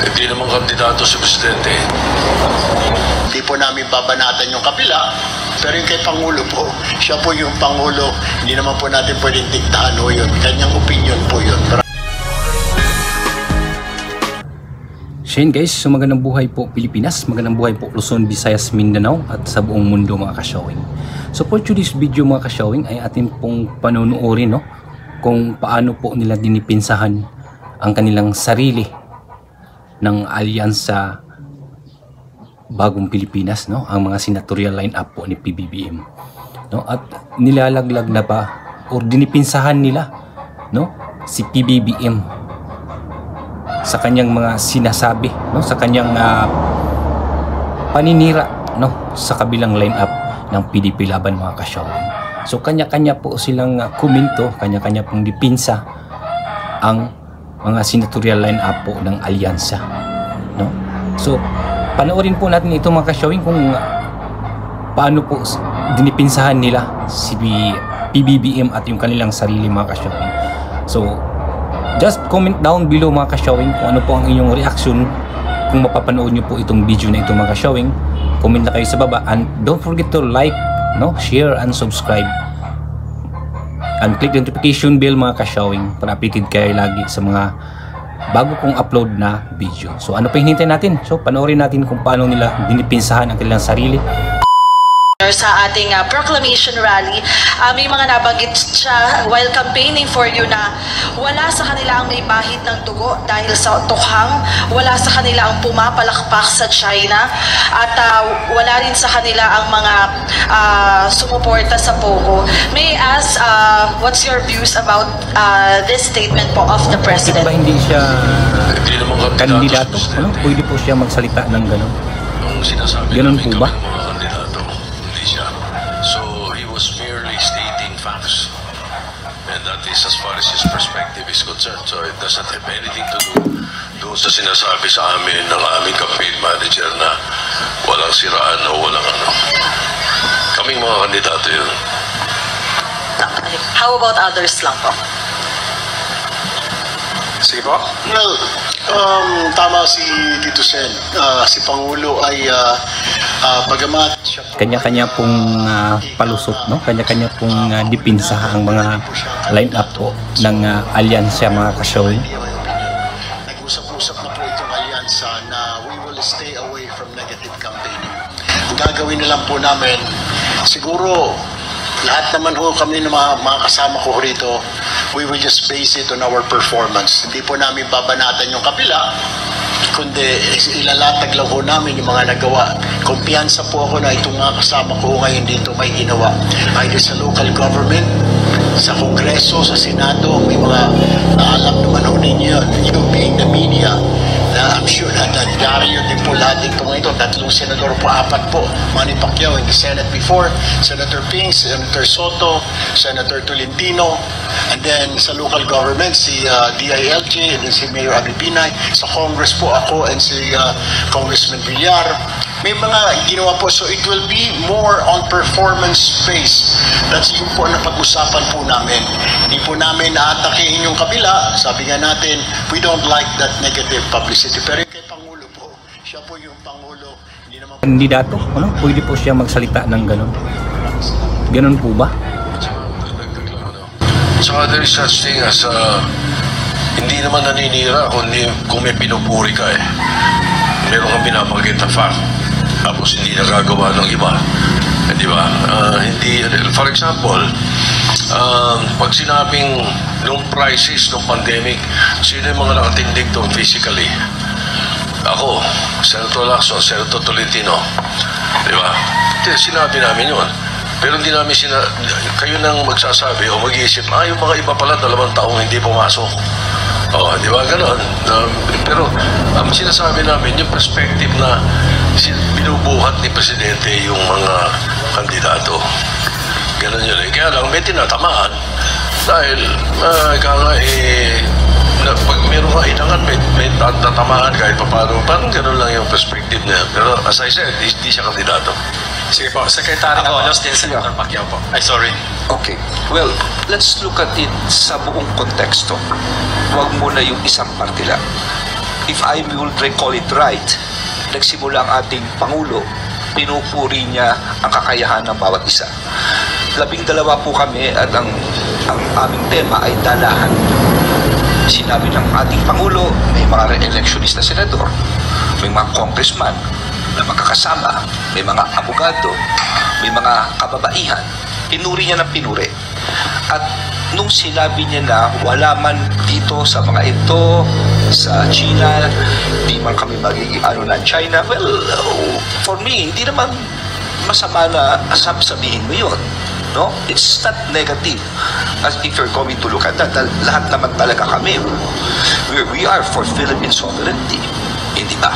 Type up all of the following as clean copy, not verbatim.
Hindi naman kandidato si Presidente. Hindi po namin babanatan yung kabila, pero yung kay Pangulo po, siya po yung Pangulo, hindi naman po natin pwedeng diktahan o yun. Kanyang opinion po yun. So yun guys, so magandang buhay po Pilipinas, magandang buhay po Luzon, Visayas, Mindanao at sa buong mundo mga ka-showing. So for today's video mga ka-showing ay atin pong panunuorin kung paano po nila dinipinsahan ang kanilang sarili ng alyansa Bagong Pilipinas, ang mga senatorial line-up po ni PBBM. At nilalaglag na ba o dinipinsahan nila si PBBM sa kanyang mga sinasabi, sa kanyang paninira sa kabilang line-up ng PDP laban mga ka-showing. So kanya-kanya po silang komento, kanya-kanya pong dipinsa ang mga senatorial line-up po ng alyansa. So panoorin po natin ito mga ka-showing kung paano po dinipinsahan nila si PBBM at yung kanilang sarili mga ka-showing. So just comment down below mga ka-showing kung ano po ang inyong reaction kung mapapanood nyo po itong video na ito mga ka-showing. Comment na kayo sa baba and don't forget to like, share and subscribe and click the notification bell mga ka-showing para updated kayo lagi sa mga bago kong upload na video. So ano pa hinihintay natin? So panoorin natin kung paano nila dinipinsahan ang kanilang sarili sa ating proclamation rally. May mga nabanggit siya while campaigning for you na wala sa kanila ang may bahid ng dugo dahil sa tukhang, wala sa kanila ang pumapalakpak sa China, at wala rin sa kanila ang mga sumuporta sa Pogo. May I ask, what's your views about this statement po of the President? Bakit ba hindi siya kandidato? Pwede po siya magsalita ng gano'n? Ganun po ba? So he was merely stating facts, and that is as far as his perspective is concerned. So it doesn't have anything to do doon sa sinasabi sa amin ng aming campaign manager na walang siraan o walang ano. Kaming mga kandidato yun. How about others lang po? Sige po? Well, tama si Tito Sen. Si Pangulo ay bagamat siya kanya-kanya pong palusot, kanya-kanya pong dipinsa ang mga line-up po ng alyansa mga ka-showing. Nag-usap-usap na po itong alyansa na we will stay away from negative campaigning. Ang gagawin na lang po namin, siguro lahat naman kami ng mga kasama ko rito, we will just base it on our performance. Hindi po namin babanatan yung kabila, kundi ilalatag lang po namin yung mga nagawa. Kumpiyansa po ako na itong mga kasama ko ngayon dito may ginawa. Either sa local government, sa Kongreso, sa Senado, may mga naalam naman ho ninyo yun. You being the media, na I'm sure na Dario din po lahat din po ngayon. Tatlong senador po, apat po. Manny Pacquiao in the Senate before, Senator Ping, Senator Soto, Senator Tolentino, and then sa local government, si DILG, and then si Mayor Abby Binay. Sa Congress po ako and si Congressman Villar. May mga ginawa po. So it will be more on performance based. That's yung po na pag-usapan po namin. Hindi po namin naatakihin yung kabila. Sabi nga natin, we don't like that negative publicity. Pero kay Pangulo po, siya po yung Pangulo. Hindi naman kandidato, pwede po siya magsalita ng gano'n. Ganun po ba? So there is such thing as hindi naman naninira kung may pinupuri ka meron kang binabanggit na fact tapos hindi nagagawa ng iba, di ba? Hindi, for example, pag sinabing nung crisis, nung pandemic, sino yung mga nakatindig doon physically? Ako, Senator Lacson, Senator Tolentino, di ba? Sinabi namin yun. Pero hindi namin kayo nang magsasabi o mag-iisip, yung mga iba pala 2 taong hindi pumasok. Di ba? Ganon. Pero ang sinasabi namin, yung perspective na binubuhat ni Presidente yung mga kandidato. Ganon yun Kaya lang, may tinatamaan. Dahil, pag meron ka inangan, may tatamaan kahit pa paano. Parang ganon lang yung perspective niya. Pero as I said, hindi siya kandidato. Sige po, Secretary Avalos din, Senator Pacquiao po. Ay, sorry. Okay. Well, let's look at it sa buong konteksto. Huwag muna yung isang parte lang. if I will recall it right, nagsimula ang ating Pangulo, pinupuri niya ang kakayahan ng bawat isa. 12 po kami at ang aming tema ay dalahan. Sinabi ng ating Pangulo, may mga re-electionist na senador, may mga congressman na magkakasama, may mga abogado, may mga kababaihan. Pinuri niya ng pinuri. At nung sinabi niya na wala man dito sa mga ito, sa China, di man kami magiging ng China, well, for me, hindi naman masama na sabihin mo yun. No? It's not negative. As if you're going to look at that, lahat naman talaga kami. We are for Philippine sovereignty. Hindi ba?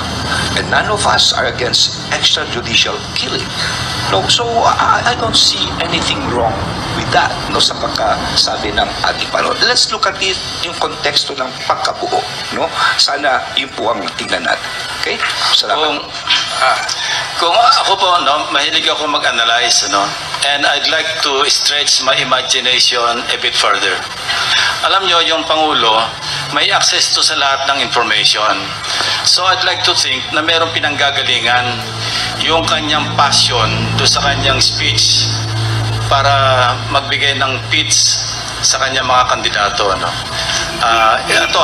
And none of us are against extrajudicial killing. No, so I don't see anything wrong with that, no, sa pagkasabi ng ating Pangulo. Let's look at it yung konteksto ng pagkabuo, no? Sana yun po ang tingnan natin. Okay? Salamat. Kung ako po, no, mahilig ako mag-analyze, no? And I'd like to stretch my imagination a bit further. Alam nyo, yung Pangulo, may access to sa lahat ng information. So I'd like to think na mayroong pinanggagalingan yung kanyang passion do sa kanyang speech para magbigay ng pitch sa kanyang mga kandidato. Ano? Ito,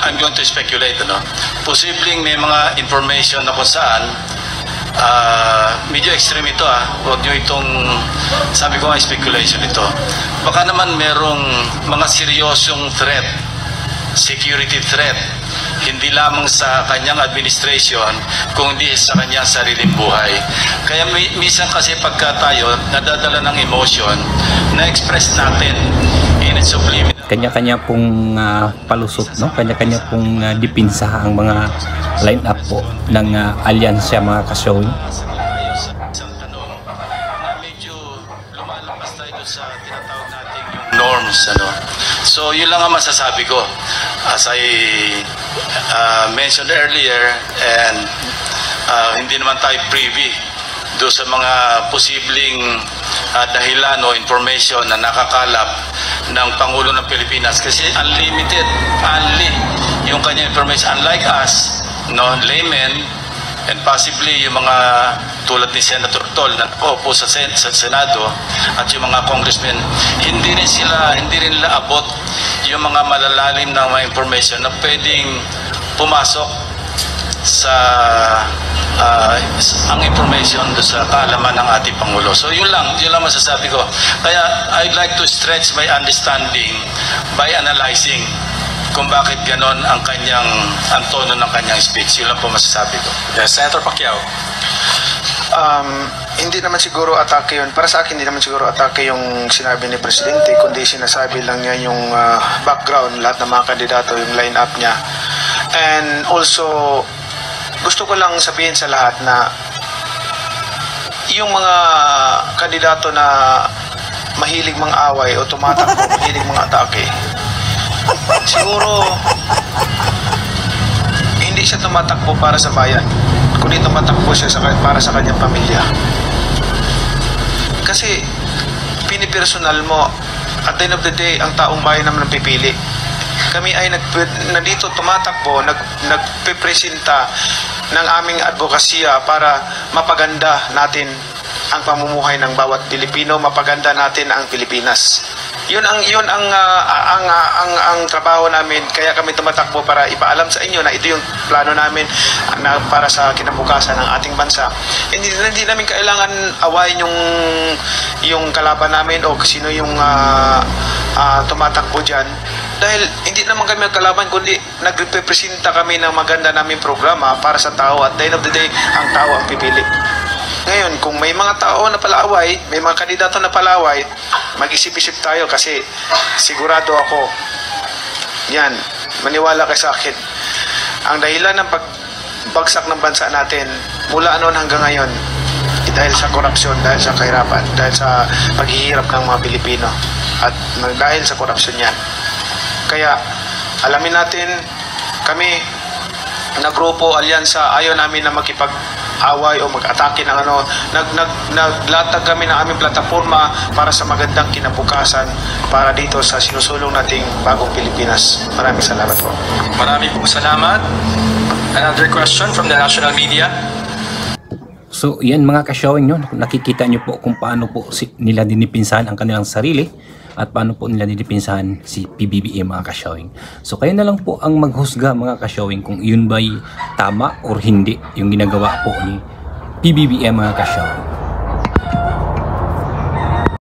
I'm going to speculate. Ano? Posibleng may mga information na kung saan medyo extreme ito. Huwag nyo itong, sabi ko nga, speculation ito. Baka naman merong mga seryosong threat, security threat, hindi lamang sa kanyang administration, kundi sa kanyang sariling buhay. Kaya minsan kasi pagka tayo nadadala ng emotion, na-express natin in its subliminal. Kanya-kanya pong palusot, no? Kanya-kanya pong dipinsa ang mga line-up po ng alyansya, mga kasyawin. Isang tanong na medyo lumalabas tayo sa tinatawag natin yung norms. Ano? So yun lang ang masasabi ko. As I mentioned earlier, and hindi naman tayo privy do sa mga posibleng dahilan o information na nakakalap ng Pangulo ng Pilipinas, kasi unlimited, only yung kanya information. Unlike us, no, laymen, and possibly yung mga tulad ni Senator Tol na opo sa Senado at yung mga congressmen, hindi rin nila abot yung mga malalalim na mga information na pwedeng pumasok sa ang information do sa kaalaman ng ating Pangulo. So yun lang masasabi ko. Kaya I'd like to stretch my understanding by analyzing kung bakit ganon ang tono ng kanyang speech. Yun lang po masasabi ko. Yes, Senator Pacquiao. Hindi naman siguro atake yun. Para sa akin, hindi naman siguro atake yung sinabi ni Presidente, kundi sinasabi lang niya yung background, lahat ng mga kandidato, yung line-up niya. And also, gusto ko lang sabihin sa lahat na yung mga kandidato na mahilig mang-away o tumatakbo, mahilig mang-atake, siguro hindi siya tumatakbo para sa bayan, kundi tumatakbo siya para sa kanyang pamilya. Kasi pinipersonal mo, at the end of the day, ang taong bayan naman ang pipili. Kami ay nandito tumatakbo, nagpipresenta ng aming advokasya para mapaganda natin ang pamumuhay ng bawat Pilipino, mapaganda natin ang Pilipinas. Yun ang trabaho namin, kaya kami tumatakbo para ipaalam sa inyo na ito yung plano namin na para sa kinabukasan ng ating bansa. Hindi namin kailangan awayin yung kalaban namin o sino yung tumatakbo dyan. Dahil hindi naman kami magkalaban, kundi nagrepresenta kami ng maganda naming programa para sa tao, at the end of the day, ang tao ang pipili. Ngayon, kung may mga tao na palaway, may mga kandidato na palaway, mag-isip-isip tayo, kasi sigurado ako, yan, maniwala kayo sa akin, ang dahilan ng pagbagsak ng bansa natin mula noon hanggang ngayon, dahil sa korupsyon, dahil sa kahirapan, dahil sa paghihirap ng mga Pilipino, at dahil sa korupsyon yan. Kaya alamin natin, kami na grupo, alyansa, ayaw namin na makipag-away o mag-atake ng ano. Naglatag kami ng aming plataforma para sa magandang kinabukasan para dito sa sinusulong nating bagong Pilipinas. Maraming salamat po. Maraming po salamat. Another question from the national media. So yan mga ka-showing nyo, nakikita nyo po kung paano po nila dinipinsahan ang kanilang sarili at paano po nila dinipinsahan si PBBM mga ka-showing. So kayo na lang po ang maghusga mga ka-showing kung yun ba'y tama or hindi yung ginagawa po ni PBBM mga ka-showing.